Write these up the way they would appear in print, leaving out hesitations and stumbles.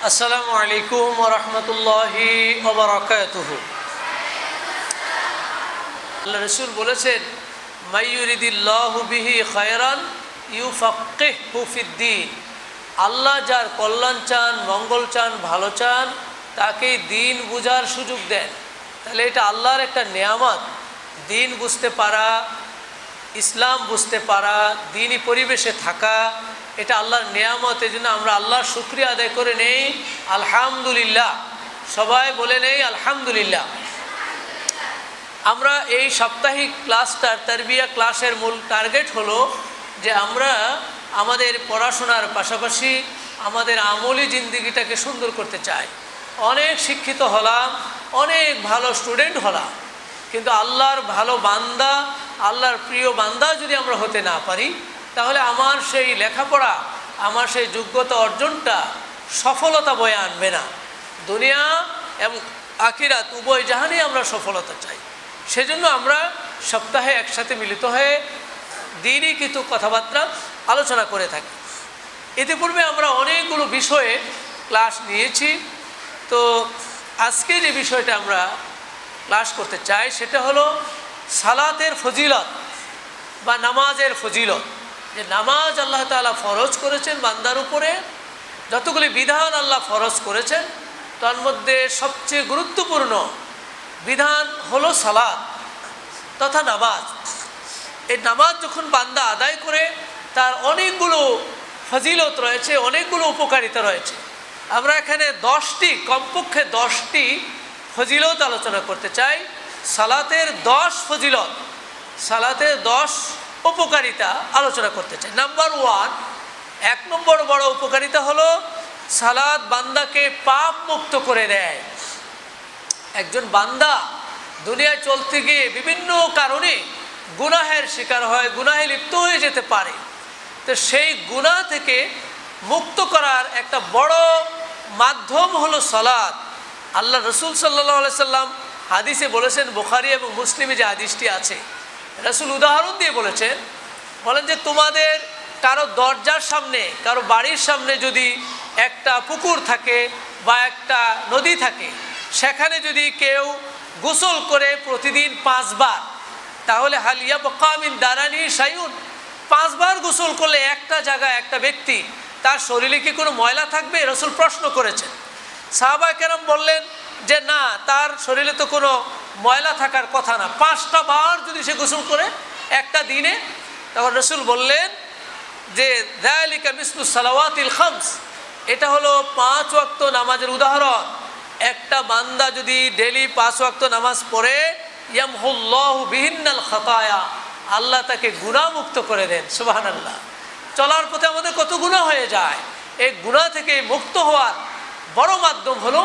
আসসালামু আলাইকুম ওয়া রাহমাতুল্লাহি ওয়া বারাকাতুহু। আল্লাহ রাসূল বলেছেন, মাইয়ুরিদিল্লাহু বিহি খায়রান ইউফাক্কিহহু ফিদ্দীন। আল্লাহ যার কল্যাণ চান, মঙ্গল চান, ভালো চান, তাকে দিন বুঝার সুযোগ দেন। তাহলে এটা আল্লাহর একটা নেয়ামত। দিন বুঝতে পারা, ইসলাম বুঝতে পারা, দিনই পরিবেশে থাকা, এটা আল্লাহর নেয়ামত। এই জন্য আমরা আল্লাহর শুকরিয়া আদায় করে নেই আলহামদুলিল্লাহ। সবাই বলে নেই আলহামদুলিল্লাহ। আমরা এই সাপ্তাহিক ক্লাসটার তারবিয়া ক্লাসের মূল টার্গেট হলো যে আমরা আমাদের পড়াশোনার পাশাপাশি আমাদের আমলি জিন্দিগিটাকে সুন্দর করতে চাই। অনেক শিক্ষিত হলাম, অনেক ভালো স্টুডেন্ট হলাম, কিন্তু আল্লাহর ভালো বান্দা, আল্লাহর প্রিয় বান্দা যদি আমরা হতে না পারি, তাহলে আমার সেই লেখাপড়া, আমার সেই যোগ্যতা অর্জনটা সফলতা বয়ে আনবে না। দুনিয়া এবং আখিরাত উভয় জাহানেই আমরা সফলতা চাই। সেজন্য আমরা সপ্তাহে একসাথে মিলিত হয়ে দিনই কিছু কথাবার্তা আলোচনা করে থাকি। ইতিপূর্বে আমরা অনেকগুলো বিষয়ে ক্লাস নিয়েছি। তো আজকে যে বিষয়টা আমরা ক্লাস করতে চাই সেটা হলো সালাতের ফজিলত বা নামাজের ফজিলত। যে নামাজ আল্লাহ তাআলা ফরজ করেছেন বান্দার উপরে, যতগুলি বিধান আল্লাহ ফরজ করেছেন তার মধ্যে সবচেয়ে গুরুত্বপূর্ণ বিধান হলো সালাত তথা নামাজ। এই নামাজ যখন বান্দা আদায় করে তার অনেকগুলো ফজিলত রয়েছে, অনেকগুলো উপকারিতা রয়েছে। আমরা এখানে 10টি, কমপক্ষে 10টি ফজিলত আলোচনা করতে চাই। সালাতের 10 ফজিলত, সালাতের 10 উপকারিতা আলোচনা করতে চাই। নাম্বার 1, 1 নম্বর বড় উপকারিতা হলো সালাত বান্দাকে পাপ মুক্ত করে দেয়। একজন বান্দা দুনিয়ায় চলতে গিয়ে বিভিন্ন কারণে গুনাহের শিকার হয়, গুনাহে লিপ্ত হয়ে যেতে পারে। তো সেই গুনাহ থেকে মুক্ত করার একটা বড় মাধ্যম হলো সালাত। আল্লাহ রসুল সাল্লাল্লাহু আলাইহি সাল্লাম হাদিসে বলেছেন, বুখারী এবং মুসলিমে যে হাদিসটি আছে, রসুল উদাহরণ দিয়ে বলেন যে তোমাদের কারো দরজার সামনে, কারো বাড়ির সামনে যদি একটা পুকুর থাকে বা একটা নদী থাকে, সেখানে যদি কেউ গোসল করে প্রতিদিন 5 বার, তাহলে হালিয়া বাকা মিন দারানি শাইউন, 5 বার গোসল করলে একটা জায়গায় একটা ব্যক্তি, তার শরীরে কি কোনো ময়লা থাকবে? রসুল প্রশ্ন করেছেন। সাহাবায়ে কেরাম বললেন যে না, তার শরীরে তো কোনো ময়লা থাকার কথা না। 5টা বার যদি সে গোসল করে একটা দিনে, তখন রসুল বললেন যে যালিকা মিসলুস সালাওয়াতিল খামস, এটা হলো 5 ওয়াক্ত নামাজের উদাহরণ। একটা বান্দা যদি ডেলি 5 ওয়াক্ত নামাজ পড়ে, ইয়ামহুল্লাহু বিহিন্নাল খাতায়া, আল্লাহ তাকে গুনাহমুক্ত করে দেন। সুবহানাল্লাহ। চলার পথে আমাদের কত গুনাহ হয়ে যায়, এই গুনাহ থেকে মুক্ত হওয়ার বড় মাধ্যম হলো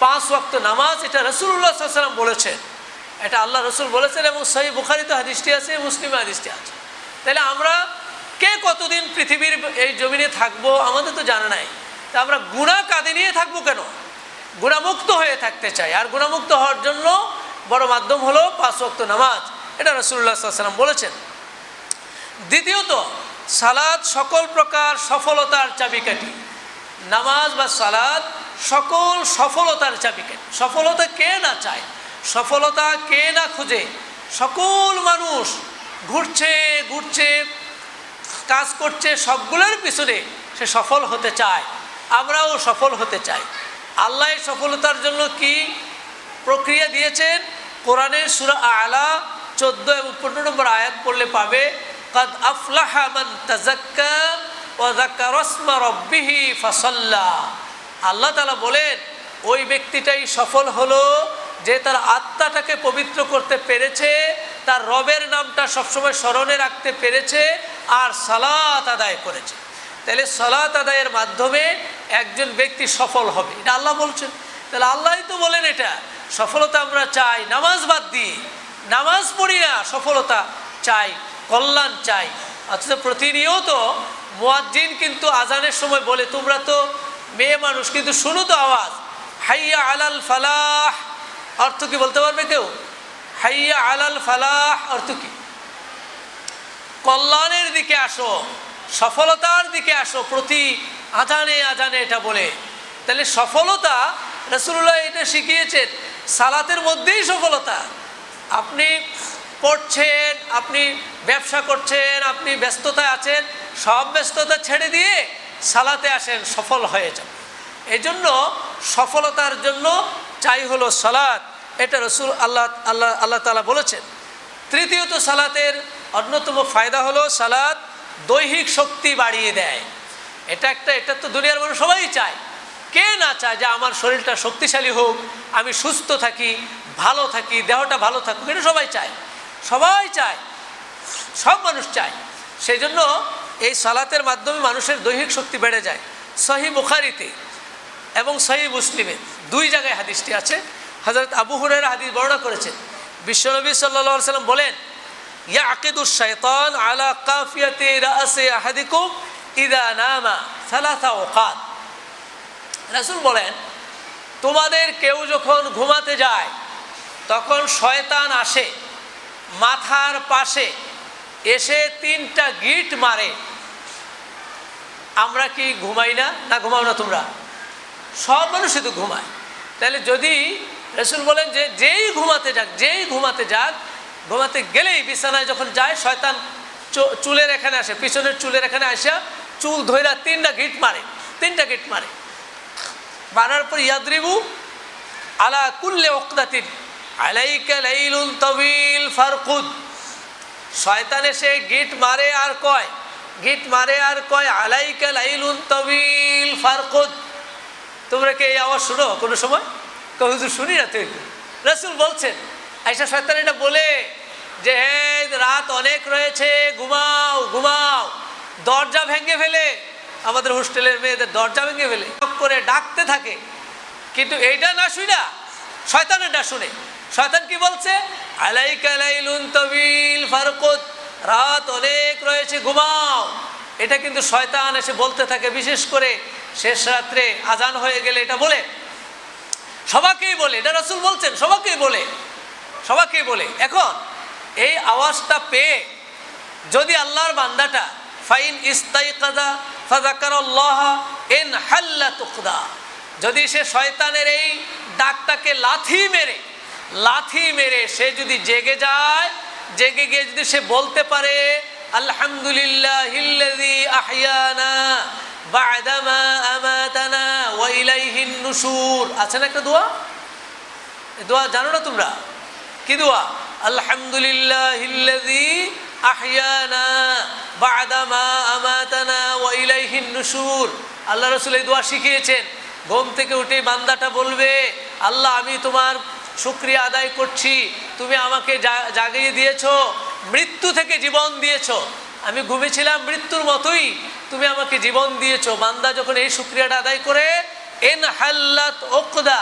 5 ওয়াক্ত নামাজ। এটা রাসূলুল্লাহ সাল্লাল্লাহু আলাইহি ওয়াসাল্লাম বলেছেন, এটা আল্লাহ রসুল বলেছেন এবং সহিহ বুখারীতে হাদিসটি আছে, মুসলিমে হাদিসটি আছে। তাহলে আমরা কে কতদিন পৃথিবীর এই জমিনে থাকবো আমাদের তো জানা নাই। তা আমরা গুনাহ কাঁধে নিয়ে থাকবো কেন? গুনাহমুক্ত হয়ে থাকতে চাই। আর গুনাহমুক্ত হওয়ার জন্য বড় মাধ্যম হলো 5 ওয়াক্ত নামাজ। এটা রাসূলুল্লাহ সাল্লাল্লাহু আলাইহি ওয়াসাল্লাম বলেছেন। দ্বিতীয়ত, সালাত সকল প্রকার সফলতার চাবিকাঠি। নামাজ বা সালাত সকল সফলতার চাবিকাঠি। সফলতা কে না চায়, সফলতা কে না খুঁজে? সকল মানুষ ঘুরছে কাজ করছে, সবগুলোর পিছনে সে সফল হতে চায়। আমরাও সফল হতে চাই। আল্লাহ সফলতার জন্য কি প্রক্রিয়া দিয়েছেন? কোরআনের সূরা আলা 14 এবং 15 নম্বর আয়াত পড়লে পাবে, কাদ আফলাহা মান তাযাক্কা ওয়া যাকারা ইসমা রাব্বিহি ফাসাল্লা। আল্লাহ তাআলা বলেন, ওই ব্যক্তিটাই সফল হলো যে তার আত্মাটাকে পবিত্র করতে পেরেছে, তার রবের নামটা সবসময় স্মরণে রাখতে পেরেছে, আর সালাত আদায় করেছে। তাহলে সালাত আদায়ের মাধ্যমে একজন ব্যক্তি সফল হবে, এটা আল্লাহ বলছেন। তাহলে আল্লাহই তো বলেন এটা সফলতা আমরা চাই। নামাজ বাদ দিই, নামাজ পড়ি না, সফলতা চাই, কল্যাণ চাই। অথচ প্রতিনিয়ত মুয়াজ্জিন কিন্তু আজানের সময় বলে, তোমরা তো মেয়ে মানুষ কিন্তু শুনো তো আওয়াজ, হাইয়া আলাল ফালাহ। অর্থ কি বলতে পারবে কেউ? হাইয়া আলাল ফালাহ অর্থ কি? কল্যাণের দিকে আসো, সফলতার দিকে আসো। প্রতি আজানে আজানে এটা বলে। তাহলে সফলতা রাসূলুল্লাহ এটা শিখিয়েছেন, সালাতের মধ্যেই সফলতা। আপনি পড়ছেন, আপনি ব্যবসা করছেন, আপনি ব্যস্ততায় আছেন, সব ব্যস্ততা ছেড়ে দিয়ে সালাতে আসেন, সফল হয়ে যান। এই জন্য সফলতার জন্য চাই হলো সালাত, এটা রাসূল আল্লাহ তাআলা বলেছেন। তৃতীয়ত সালাতের অন্যতম ফায়দা হলো সালাত দৈহিক শক্তি বাড়িয়ে দেয়। এটা তো দুনিয়ার মানুষ সবাই চায়, কে না চায় যে আমার শরীরটা শক্তিশালী হোক, আমি সুস্থ থাকি, ভালো থাকি, দেহটা ভালো থাকুক, এটা সবাই চায়, সবাই চায়, সব মানুষ চায়। সেই জন্য এই সালাতের মাধ্যমে মানুষের দৈহিক শক্তি বেড়ে যায়। সহিহ বুখারীতে এবং সহিহ মুসলিমে দুই জায়গায় হাদিসটি আছে। হযরত আবু হুরায়রা হাদিস বর্ণনা করেছেন, বিশ্বনবী সাল্লাল্লাহু আলাইহি ওয়াসাল্লাম বলেন, ইয়াকিদুশ শাইতান আলা কাফিয়াতি রাসি আহাদিকুম ইযা নামা সালাসা ওয়াকাত। রাসূল বলেন, তোমাদের কেউ যখন ঘুমাতে যায় তখন শয়তান আসে মাথার পাশে এসে 3টা গিট মারে। আমরা কি ঘুমাই না? না ঘুমাও না তোমরা? সব মানুষই তো ঘুমায়। তাহলে যদি রাসূল বলেন যে যেই ঘুমাতে যাক, ঘুমাতে গেলেই বিছানায় যখন যায় শয়তান চুলের এখানে আসে, পিছনের চুলের এখানে আসে চুল ধইরা 3টা গিট মারে। মারার পর ইয়াদরিবু আলা কুল্লি উকদাতিন আলাইকা লাইলুন তাবিল ফারকুদ। শয়তান এসে গিট মারে আর কয় আলাইকা লাইলুন তাবিল ফারকুদ। তোমরা কি এই আওয়াজ শুনো কোনো সময়? হুজুর শুনি না। তো রাসূল বলছেন, আয়েশা শয়তান এটা বলে যে হে রাত অনেক রয়েছে, ঘুমাও। দরজা ভেঙে ফেলে, আমাদের হোস্টেলের মেয়েদের দরজা ভেঙে ফেলে করে ডাকতে থাকে, কিন্তু এইটা না শুনা শয়তানেরটা শুনে। শয়তান কি বলছে? আলাইকা লাইলুন তাবিল ফারকুদ, রাত অনেক রয়েছে, ঘুমাও। এটা কিন্তু শয়তান এসে বলতে থাকে, বিশেষ করে শেষ রাত্রে আজান হয়ে গেলে এটা বলে, সবাইকেই বলে। এটা রাসূল বলছেন, সবাইকেই বলে। এখন এই আওয়াজটা পেয়ে যদি আল্লাহর বান্দাটা ফাইন ইস্তাইকাযা ফাযাকারাল্লাহ ইন হাল্লাত উকদা, যদি সে শয়তানের এই ডাকটাকে লাথি মেরে সে যদি জেগে গিয়ে যদি সে বলতে পারে আলহামদুলিল্লাহিল্লাযী আহইয়ানা বা'দামা আমাতানা ওয়া ইলাইহিন নুশুর। আছে না একটা দোয়া? এই দোয়া জানো না তোমরা? কি দোয়া? আলহামদুলিল্লাহিল্লাযী আহইয়ানা বা'দামা আমাতানা ওয়া ইলাইহিন নুশুর। আল্লাহ রাসূল এই দোয়া শিখিয়েছেন। ঘুম থেকে উঠে বান্দাটা বলবে, আল্লাহ আমি তোমার শুকরিয়া আদায় করছি, তুমি আমাকে জাগিয়ে দিয়েছো, মৃত্যু থেকে জীবন দিয়েছো, আমি ঘুমেছিলাম মৃত্যুর মতোই, তুমি আমাকে জীবন দিয়েছো। বান্দা যখন এই শুকরিয়াটা আদায় করে ইন হাল্লাত উকদা,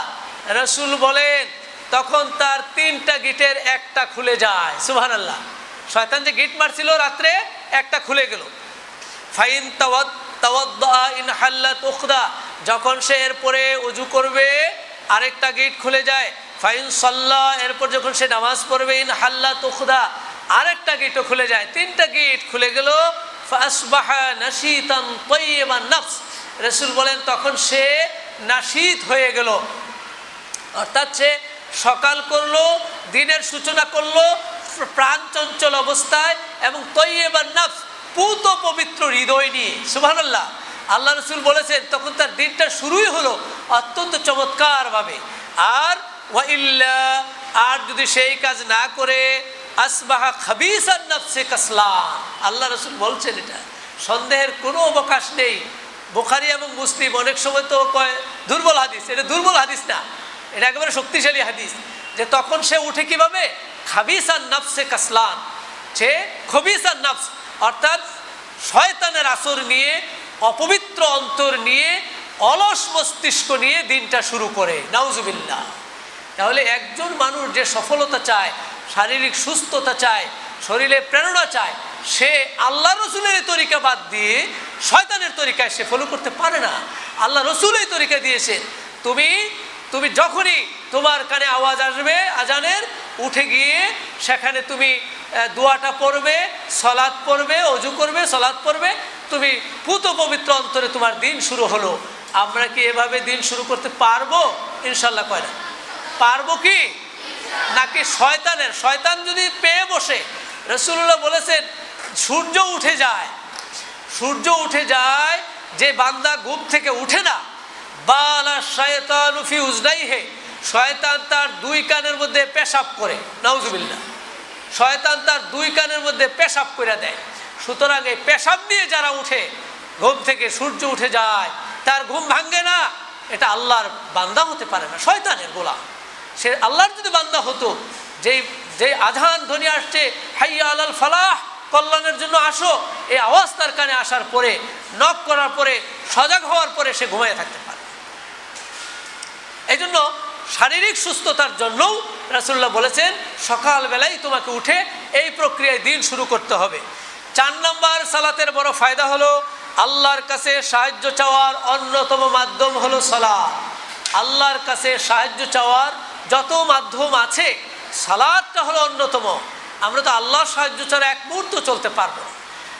রাসূল বলেন তখন তার 3টা গিটের একটা খুলে যায়। সুবহানাল্লাহ। শয়তান যে গিট মারছিল রাত্রে, একটা খুলে গেল। ফাইন তাওয়াদ্দা ইন হাল্লাত উকদা, যখন সে এরপরে ওযু করবে আরেকটা গিট খুলে যায়। ফাইন সাল্লা, এরপর যখন সে নামাজ পড়বে ইন হাল্লাত উকদা, আরেকটা গিটও খুলে যায়। 3টা গিট খুলে গেল। ফাসবাহা নাশীতান তাইয়িবান নফস, রাসূল বলেন তখন সে নাশীত হয়ে গেল, অর্থাৎ সে সকাল করলো, দিনের সূচনা করলো প্রাণ চঞ্চল অবস্থায় এবং তাইয়িবান নফস, পূত পবিত্র হৃদয় নিয়ে। সুবহানাল্লাহ। আল্লাহ রাসূল বলেছেন তখন তার দিনটা শুরুই হলো অত্যন্ত চমৎকারভাবে। আর ওয়াইল্লা, আর যদি সেই কাজ না করে আসবাহা খাবিসান নফসে কাসলান। আল্লাহ রাসূল বলছেন, এটা সন্দেহের কোনো অবকাশ নেই। বুখারী এবং মুসলিম অনেক সময় তো কয় দুর্বল হাদিস, এটা দুর্বল হাদিস না, এটা একেবারে শক্তিশালী হাদিস। যে তখন সে উঠে কিভাবে? খাবিসান নফসে কাসলান, সে খবিসান নফস অর্থাৎ শয়তানের আসর নিয়ে, অপবিত্র অন্তর নিয়ে, অলস মস্তিষ্ক নিয়ে দিনটা শুরু করে। নাউজুবিল্লাহ। তাহলে একজন মানুষ যে সফলতা চায়, শারীরিক সুস্থতা চায়, শরীরে প্রেরণা চায়, সে আল্লাহ রসুলের তরিকা বাদ দিয়ে শয়তানের তরিকায় সে ফলো করতে পারে না। আল্লাহ রসুল এই তরিকা দিয়েছেন, তুমি যখনই তোমার কানে আওয়াজ আসবে আজানের, উঠে গিয়ে সেখানে তুমি দোয়াটা পড়বে, সালাত পড়বে, ওযু করবে, সালাত পড়বে, তুমি পুত পবিত্র অন্তরে তোমার দিন শুরু হলো। আমরা কি এভাবে দিন শুরু করতে পারবো? ইনশাল্লাহ কয় না। পারবো কি? নাকি শয়তান যদি পেয়ে বসে? রাসূলুল্লাহ বলেছেন সূর্য উঠে যায়, যে বান্দা ঘুম থেকে উঠে না, বালা শায়তানু ফি উজনাইহি, শয়তান তার দুই কানের মধ্যে পেশাব করে। নাউজুবিল্লাহ। শয়তান তার দুই কানের মধ্যে পেশাব করে দেয়। সুতরাং এই পেশাব নিয়ে যারা উঠে ঘুম থেকে, সূর্য উঠে যায়, তার ঘুম ভাঙ্গে না, এটা আল্লাহর বান্দা হতে পারে না, শয়তানের গোলাম। সে আল্লাহর যদি বান্দা হতো, যেই আজান ধ্বনি আসছে হাইয়া আলাল ফালাহ, কল্যাণের জন্য আসো, এই আওয়াজ তার কানে আসার পরে, নক করার পরে, সজাগ হওয়ার পরে সে ঘুমিয়ে থাকতে পারে। এই জন্য শারীরিক সুস্থতার জন্যও রাসূলুল্লাহ বলেছেন সকালবেলায় তোমাকে উঠে এই প্রক্রিয়ায় দিন শুরু করতে হবে। 4 নম্বর সালাতের বড় ফায়দা হলো আল্লাহর কাছে সাহায্য চাওয়ার অন্যতম মাধ্যম হলো সালাত। আল্লাহর কাছে সাহায্য চাওয়ার যত মাধ্যম আছে, সালাতটা হলো অন্যতম। আমরা তো আল্লাহর সাহায্য ছাড়া এক মুহূর্ত চলতে পারবো না।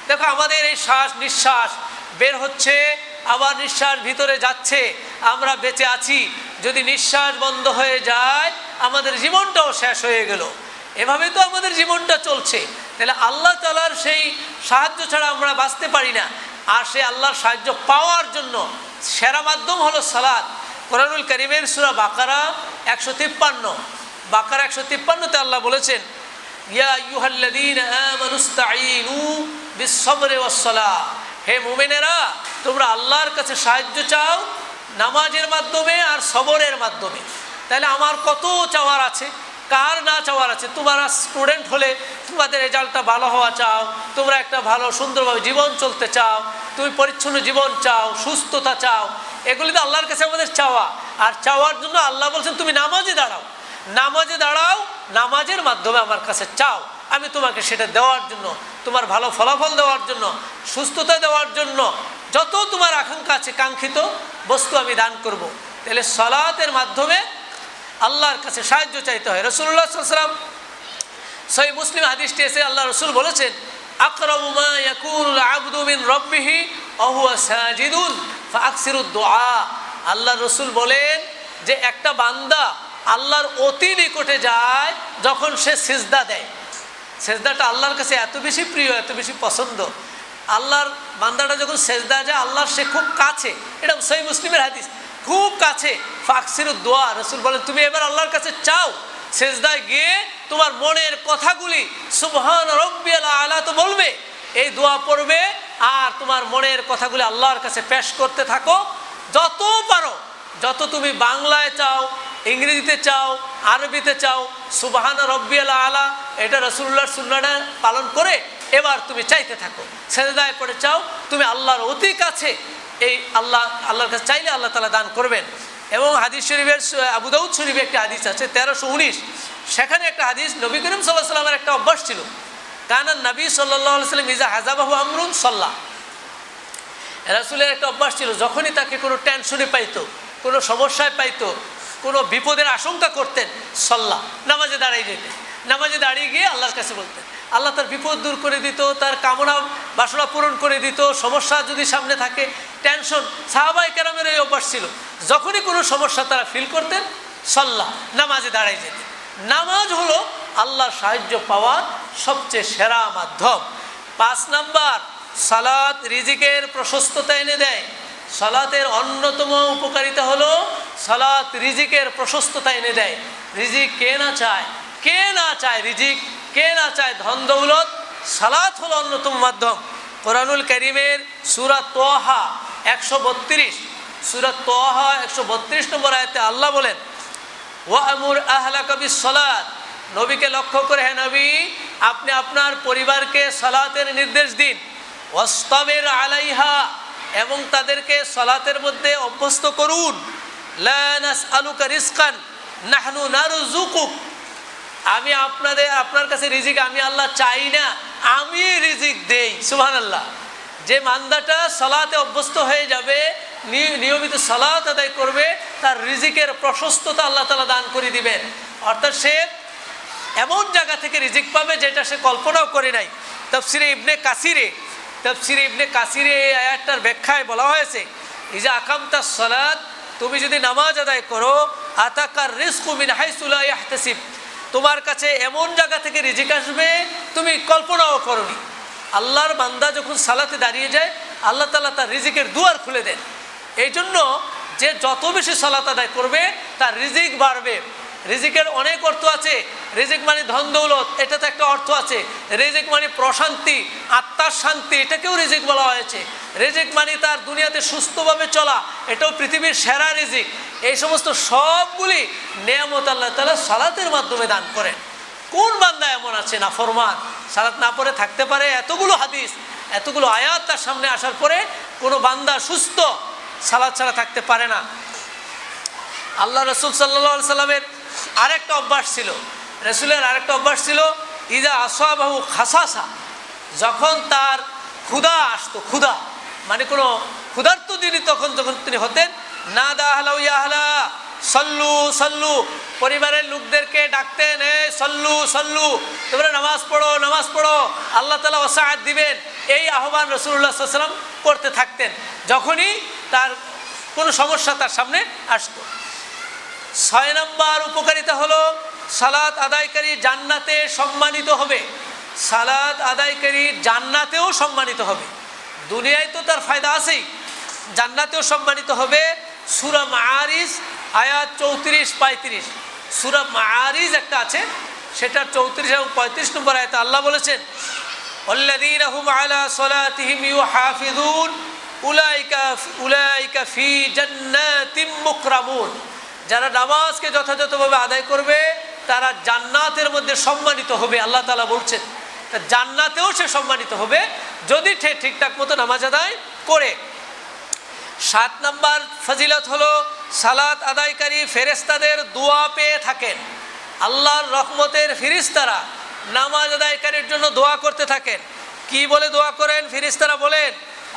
দেখো আমাদের এই শ্বাস নিঃশ্বাস বের হচ্ছে, আবার নিঃশ্বাস ভিতরে যাচ্ছে, আমরা বেঁচে আছি। যদি নিঃশ্বাস বন্ধ হয়ে যায় আমাদের জীবনটাও শেষ হয়ে গেল। এভাবে তো আমাদের জীবনটা চলছে। তাহলে আল্লাহ তাআলার সেই সাহায্য ছাড়া আমরা বাঁচতে পারি না। আর সেই আল্লাহর সাহায্য পাওয়ার জন্য সেরা মাধ্যম হলো সালাত। কোরআনুল কারীমের সূরা বাকারা 153তে আল্লাহ বলেছেন ইয়া আইয়ুহাল্লাযীনা আমানুস্তাঈনু বিস-সাবরি ওয়াস-সালাহ, হে মুমিনেরা তোমরা আল্লাহর কাছে সাহায্য চাও নামাজের মাধ্যমে আর সবরের মাধ্যমে। তাহলে আমার কত চাওয়ার আছে, কার না চাওয়ার আছে? তোমরা স্টুডেন্ট হলে তোমাদের রেজাল্টটা ভালো হওয়া চাও, তোমরা একটা ভালো সুন্দরভাবে জীবন চলতে চাও, তুমি পরিচ্ছন্ন জীবন চাও, সুস্থতা চাও, এগুলি তো আল্লাহর কাছে আমাদের চাওয়া। আর চাওয়ার জন্য আল্লাহ বলছেন তুমি নামাজে দাঁড়াও, নামাজের মাধ্যমে আমার কাছে চাও, আমি তোমাকে সেটা দেওয়ার জন্য, তোমার ভালো ফলাফল দেওয়ার জন্য, সুস্থতা দেওয়ার জন্য, যত তোমার আকাঙ্ক্ষা আছে কাঙ্ক্ষিত বস্তু আমি দান করব। তাহলে সালাতের মাধ্যমে আল্লাহর কাছে সাহায্য চাইতে হয়। রাসূলুল্লাহ সাল্লাল্লাহু আলাইহি ওয়াসাল্লাম সহিহ মুসলিম হাদিসটি এসে আল্লাহ রাসূল বলেছেন আকরাবু মা ইয়াকুনুল আবদু মিন রাব্বিহি ওয়া হুয়া সাজিদুন ফাআকসিরুদ দুআ। আল্লাহ রাসূল বলেন যে একটা বান্দা আল্লাহর অতি নিকটে যায় যখন সে সিজদা দেয়। সিজদাটা আল্লাহর কাছে এত বেশি প্রিয়, এত বেশি পছন্দ। আল্লাহর বান্দাটা যখন সিজদা যায় আল্লাহর সে খুব কাছে, এটা সহিহ মুসলিমের হাদিস, খুব কাছে। ফাকসিরুদ দোয়া, রাসূল বলেন তুমি এবার আল্লাহর কাছে চাও, সিজদায় গিয়ে তোমার মনের কথাগুলি সুবহান রাব্বিয়াল আলা তো বলবে, এই দোয়া পড়বে আর তোমার মনের কথাগুলি আল্লাহর কাছে পেশ করতে থাকো। যত পারো, যত তুমি বাংলায় চাও, ইংরেজিতে চাও, আরবিতে চাও, সুবহান রাব্বিয়াল আলা, এটা রাসূলুল্লাহর সুন্নাহটা পালন করে এবার তুমি চাইতে থাকো। সিজদায় পড়ে চাও, তুমি আল্লাহর অতি কাছে। এই আল্লাহর কাছে চাইলে আল্লাহ তাআলা দান করবেন। এবং হাদিস শরীফের আবু দাউদ শরীফে একটা হাদিস আছে 1319, সেখানে একটা হাদিস, নবী করিম সাল্লাল্লাহু আলাইহি ওয়াসাল্লামের একটা অভ্যাস ছিল, কানান নবী সাল্লাল্লাহু আলাইহি ওয়াসাল্লাম ইজা হাযাবাহু আমরুন সাল্লাহ। রাসূলের একটা অভ্যাস ছিল, যখনই তাকে কোনো টেনশনে পাইতো, কোনো সমস্যায় পাইতো, কোনো বিপদের আশঙ্কা করতেন, সাল্লাহ, নামাজে দাঁড়িয়ে যেতেন। নামাজে দাঁড়িয়ে গিয়ে আল্লাহর কাছে বলতেন, আল্লাহ তার বিপদ দূর করে দিত, তার কামনা বাসনা পূরণ করে দিত। সমস্যা যদি সামনে থাকে, টেনশন, সাহাবায়ে কেরামের এই অভ্যাস ছিল, যখনই কোনো সমস্যা তারা ফিল করতেন, সাল্লাহ, নামাজে দাঁড়িয়ে যেতেন। নামাজ হলো আল্লাহর সাহায্য পাওয়ার সবচেয়ে সেরা মাধ্যম। 5 নাম্বার, সালাত রিজিকের প্রশস্ততা এনে দেয়। সালাতের অন্যতম উপকারিতা হলো সালাত রিজিকের প্রশস্ততা এনে দেয়। রিজিক কে না চায়? কে না চায় রিজিক? কে না চায় ধন দৌলত? সালাত হলো অন্যতম মাধ্যম। কোরআনুল কারীমের সূরা তাহা 132 নম্বর আয়াতে আল্লাহ বলেন ওয়া'মুর আহলাকা বিস-সালাত, নবীকে লক্ষ্য করে, হে নবী আপনি আপনার পরিবারকে সালাতের নির্দেশ দিন। ওয়াসতাবির আলাইহা, এবং তাদেরকে সালাতের মধ্যে অভ্যস্ত করুন। লা নাসআলুকা রিজকান নাহনু নারযুকুক, আমি আপনার কাছে রিজিক আমি আল্লাহ চাই না, আমি রিজিক দেই। সুবহানাল্লাহ। যে বান্দাটা সালাতে অভ্যস্ত হয়ে যাবে, নিয়মিত সালাত আদায় করবে, তার রিজিকের প্রশস্ততা আল্লাহ তাআলা দান করে দিবেন। অর্থাৎ সে এমন জায়গা থেকে রিজিক পাবে যেটা সে কল্পনাও করে নাই। তাফসিরে ইবনে কাসিরে এই আয়াতটার ব্যাখ্যায় বলা হয়েছে ইজা আকামতাস সালাত, তুমি যদি নামাজ আদায় করো, আতাকার রিজকু মিন হাইসু লা ইয়াহতাসিব, তোমার কাছে এমন জায়গা থেকে রিজিক আসবে তুমি কল্পনাও করনি। আল্লাহর বান্দা যখন সালাতে দাঁড়িয়ে যায়, আল্লাহ তাআলা তার রিজিকের দুয়ার খুলে দেন। এই জন্য যে যত বেশি সালাত আদায় করবে তার রিজিক বাড়বে। রিজিকের অনেক অর্থ আছে। রিজিক মানে ধন দৌলত, এটা তো একটা অর্থ আছে। রিজিক মানে প্রশান্তি, আত্মার শান্তি, এটাকেও রিজিক বলা হয়েছে। রিজিক মানে তার দুনিয়াতে সুস্থভাবে চলা, এটাও পৃথিবীর সেরা রিজিক। এই সমস্ত সবগুলি নেয়ামত আল্লাহ তাআলা সালাতের মাধ্যমে দান করেন। কোন বান্দা এমন আছে নাফরমান সালাত না পড়ে থাকতে পারে? এতগুলো হাদিস, এতগুলো আয়াত তার সামনে আসার পরে কোনো বান্দা সুস্থ সালাত ছাড়া থাকতে পারে না। আল্লাহ রসুল সাল্লাল্লাহু আলাইহি সাল্লামের আরেকটা অভ্যাস ছিল, রসুলের আরেকটা অভ্যাস ছিল, ইজা আসাবাহু খাসাসা, যখন তার ক্ষুধা আসতো, ক্ষুধা মানে কোনো ক্ষুধার্ত যিনি তখন যখন তিনি হতেন, না দা আহলাউ ইয়া আহলা সল্লু সল্লু, পরিবারের লোকদেরকে ডাকতেন, এ সল্লু সল্লু, তোমরা নামাজ পড়ো নামাজ পড়ো, আল্লাহ তাআলা ওয়াসাআত দিবেন। এই আহ্বান রাসূলুল্লাহ সাল্লাল্লাহু আলাইহি ওয়াসাল্লাম করতে থাকতেন যখনই তার কোনো সমস্যা তার সামনে আসতো। 6 নম্বর উপকারিতা হলো সালাত আদায়কারী জান্নাতে সম্মানিত হবে। সালাত আদায়কারী জান্নাতেও সম্মানিত হবে। দুনিয়ায় তো তার ফায়দা আছেই, জান্নাতেও সম্মানিত হবে। সূরা মাআরিজ আয়াত 34-35, সূরা মাআরিজ একটা আছে, সেটা 34 এবং 35 নম্বর আয়াতে আল্লাহ বলেছেন, ওয়াল্লাযীনা হুম আলা সালাতিহিম ইউহাফিজুন উলাইকা ফি জান্নাতিম মুকরামুন, যারা নামাজকে যথাযথভাবে আদায় করবে তারা জান্নাতের মধ্যে সম্মানিত হবে। আল্লাহ তাআলা বলছেন তা জান্নাতেও সে সম্মানিত হবে যদি ঠিকঠাক মতো নামাজ আদায় করে। 7 নম্বর ফজিলত হলো সালাত আদায়কারী ফেরেশতাদের দোয়া পেয়ে থাকেন। আল্লাহর রহমতের ফেরেশতারা নামাজ আদায়কারীর জন্য দোয়া করতে থাকেন। কি বলে দোয়া করেন? ফেরেশতারা বলেন,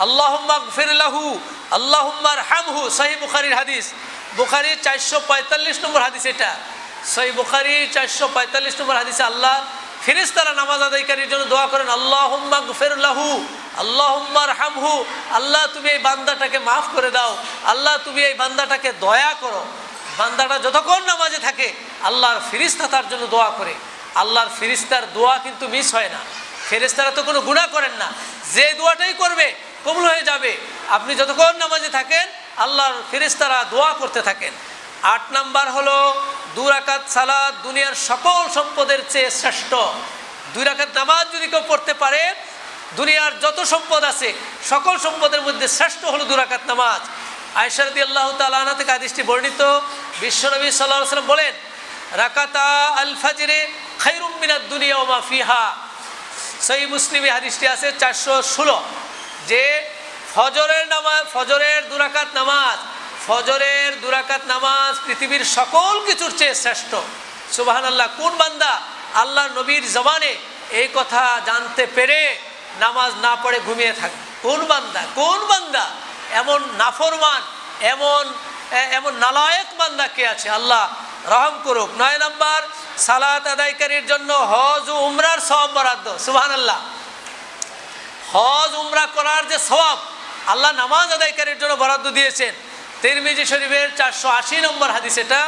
আল্লাহুম্মা গফির লাহু আল্লাহুম্মা আরহামহু। সহিহ বুখারীর হাদিস, বুখারীর 445 নম্বর হাদিস, এটা সহিহ বুখারীর 445 নম্বর হাদিসে আল্লাহ ফেরেশতারা নামাজ আদায়কারীর জন্য দোয়া করেন, আল্লাহুম্মা গফির লাহু আল্লাহুম্মা আরহামহু, আল্লাহ তুমি এই বান্দাটাকে মাফ করে দাও, আল্লাহ তুমি এই বান্দাটাকে দয়া করো। বান্দাটা যতক্ষণ নামাজে থাকে আল্লাহর ফেরেশতা তার জন্য দোয়া করে। আল্লাহর ফেরেশতার দোয়া কিন্তু মিস হয় না। ফেরেশতারা তো কোনো গুনাহ করেন না, যে দোয়াটাই করবে কবুল হয়ে যাবে। আপনি যতক্ষণ নামাজে থাকেন আল্লাহর ফেরেশতারা দোয়া করতে থাকেন। 8 নম্বর হলো 2 রাকাত সালাত দুনিয়ার সকল সম্পদের চেয়ে শ্রেষ্ঠ। 2 রাকাত নামাজ যদি কেউ পড়তে পারে, দুনিয়ার যত সম্পদ আছে সকল সম্পদের মধ্যে শ্রেষ্ঠ হলো 2 রাকাত নামাজ। আয়েশা রাদিয়াল্লাহু তাআলা আনহা থেকে হাদিসটি বর্ণিত, বিশ্বনবী সাল্লাল্লাহু আলাইহি ওয়াসাল্লাম বলেন, রাকাতা আল ফাজরে খায়রুম মিনাদ দুনিয়া ওয়া মা ফিহা। সহিহ মুসলিমে হাদিসটি আছে 416, যে ফজরের নামাজ, ফজরের 2 রাকাত নামাজ, ফজরের 2 রাকাত নামাজ পৃথিবীর সকল কিছুর চেয়ে শ্রেষ্ঠ। সুবহানাল্লাহ! কোন বান্দা আল্লাহর নবীর জবানে এই কথা জানতে পেরে নামাজ না পড়ে ঘুমিয়ে থাকে? কোন বান্দা, কোন বান্দা এমন নাফরমান, এমন নালায়েক বান্দা কে আছে? আল্লাহ রহম করুক। 9 নম্বর সালাত আদায়কারীর জন্য হজ ও উমরার সওয়াব বরাদ্দ। সুবহানাল্লাহ! হজ উমরা করার যে সওয়াব আল্লাহ নামাজ আদায়কারীর জন্য বরাদ্দ দিয়েছেন। তিরমিজি শরীফের 480 নম্বর হাদিস, এটা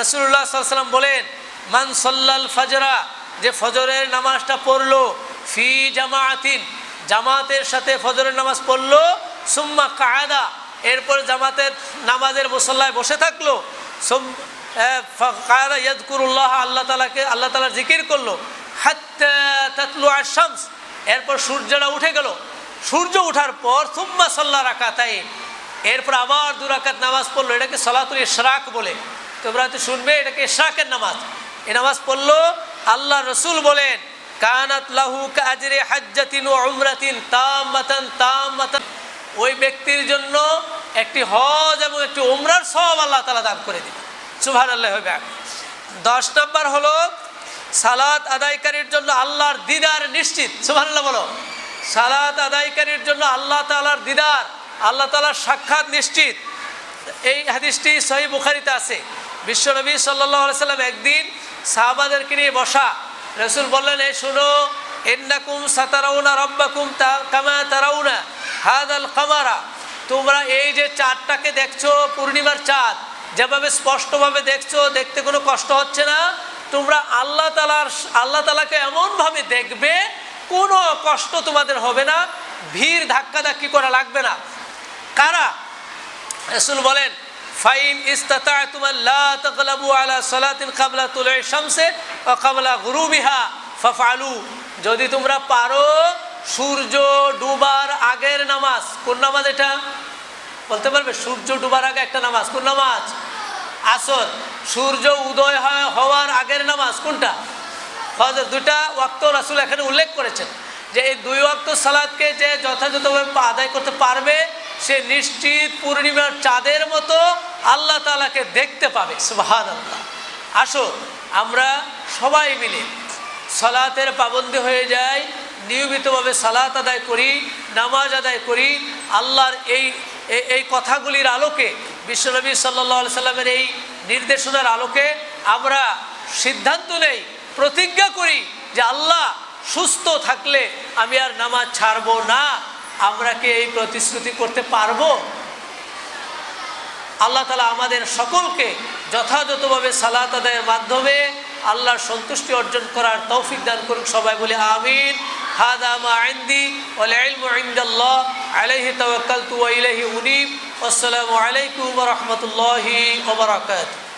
রাসূলুল্লাহ সাল্লাল্লাহু আলাইহি ওয়াসাল্লাম বলেন, মান সাল্লাল ফজরা, যে ফজরের নামাজটা পড়লো, ফি জামাআতিন, জামাতের সাথে ফজরের নামাজ পড়লো, সুম্মা কাআদা, এরপর জামাতের নামাজের মুসল্লায় বসে থাকলো, কাআদা ইয়াযকুরুল্লাহ, আল্লাহ তাআলার জিকির করলো, হাত্তা তাতলু আশ-শামস, এরপর সূর্যটা উঠে গেল, সূর্য ওঠার পর সুম্মা সাল্লা রাকাতাইন, এরপর আবার 2 রাকাত নামাজ পড়লো। এটাকে সালাতুল ইশরাক বলে, তোমরা তো শুনবে, এটাকে ইশরাকের নামাজ। এই নামাজ পড়লো, আল্লাহ রসুল বলেন, কানাত লাহু কাজরে হাজ্জাতিন ওয়া উমরাতিন তাম্মাতান, ওই ব্যক্তির জন্য একটি হজ এবং একটি উমরার সওয়াব আল্লাহ তাআলা দান করে দিবেন। সুবহানাল্লাহ! 10 নম্বর হলো সালাত আদায়কারীর জন্য আল্লাহর দিদার নিশ্চিত। সুবহানাল্লাহ বলো। সালাত আদায়কারীর জন্য আল্লাহ তাআলার দিদার, আল্লাহ তাআলার সাক্ষাৎ নিশ্চিত। এই হাদিসটি সহিহ বুখারীতে আছে। বিশ্বনবী সাল্লাল্লাহু আলাইহি সাল্লাম একদিন সাহাবাদেরকে নিয়ে বসা, রাসূল বললেন, এই শুনো, ইন্নাকুম সাতারাউনা রাব্বাকুম কামা তারাউনা হাদাল কামারা, তোমরা এই যে চাঁদটাকে দেখছো, পূর্ণিমার চাঁদ যেভাবে স্পষ্টভাবে দেখছো, দেখতে কোনো কষ্ট হচ্ছে না, তোমরা আল্লাহ তাআলাকে এমনভাবে দেখবে কোনো কষ্ট তোমাদের হবে না, ভিড় ধাক্কাধাক্কি করা লাগবে না। কারা? রাসূল বলেন, ফাইন ইসতাতা'তুম লা তাগলাবু আলা সালাতিন ক্বাবলা তুলুই শামসি ওয়া ক্বাবলা গুরুবিহা ফাফআলু। যদি তোমরা পারো সূর্য ডুবার আগের নামাজ, কোন নামাজ এটা বলতে পারবে? সূর্য ডুবার আগে একটা নামাজ, কোন নামাজ? আসর। সূর্য উদয় হওয়ার আগের নামাজ কোনটা? ফজর। দুটা ওয়াক্ত রাসূল এখানে উল্লেখ করেছেন যে এই দুই ওয়াক্ত সালাতকে যে যথাযথভাবে আদায় করতে পারবে সে নিশ্চিত পূর্ণিমার চাঁদের মতো আল্লাহ তাআলাকে দেখতে পাবে। সুবহানাল্লাহ। আসো আমরা সবাই মিলে সালাতের পাবন্দি হয়ে যাই, নিয়মিতভাবে সালাত আদায় করি, নামাজ আদায় করি। আল্লাহর এই কথাগুলির আলোকে, বিশ্বনবী সাল্লাল্লাহু আলাইহি সাল্লামের এই নির্দেশনার আলোকে আমরা সিদ্ধান্ত নেই, প্রতিজ্ঞা করি যে আল্লাহ সুস্থ থাকলে আমি আর নামাজ ছাড়বো না। আমরা কি এই প্রতিশ্রুতি করতে পারবো? আল্লাহ তাআলা আমাদের সকলকে যথাযথভাবে সালাত আদায়ের মাধ্যমে আল্লাহর সন্তুষ্টি অর্জন করার তৌফিক দান করুন। সবাই বলে আমিন। হাদা মা ইনদি ওয়াল ইলমু ইনদাল্লাহ আলাইহি তাওয়াক্কালতু ওয়া ইলাইহি উনীব। আসসালামু আলাইকুম ওয়া রাহমাতুল্লাহি ওয়া বারাকাতুহু।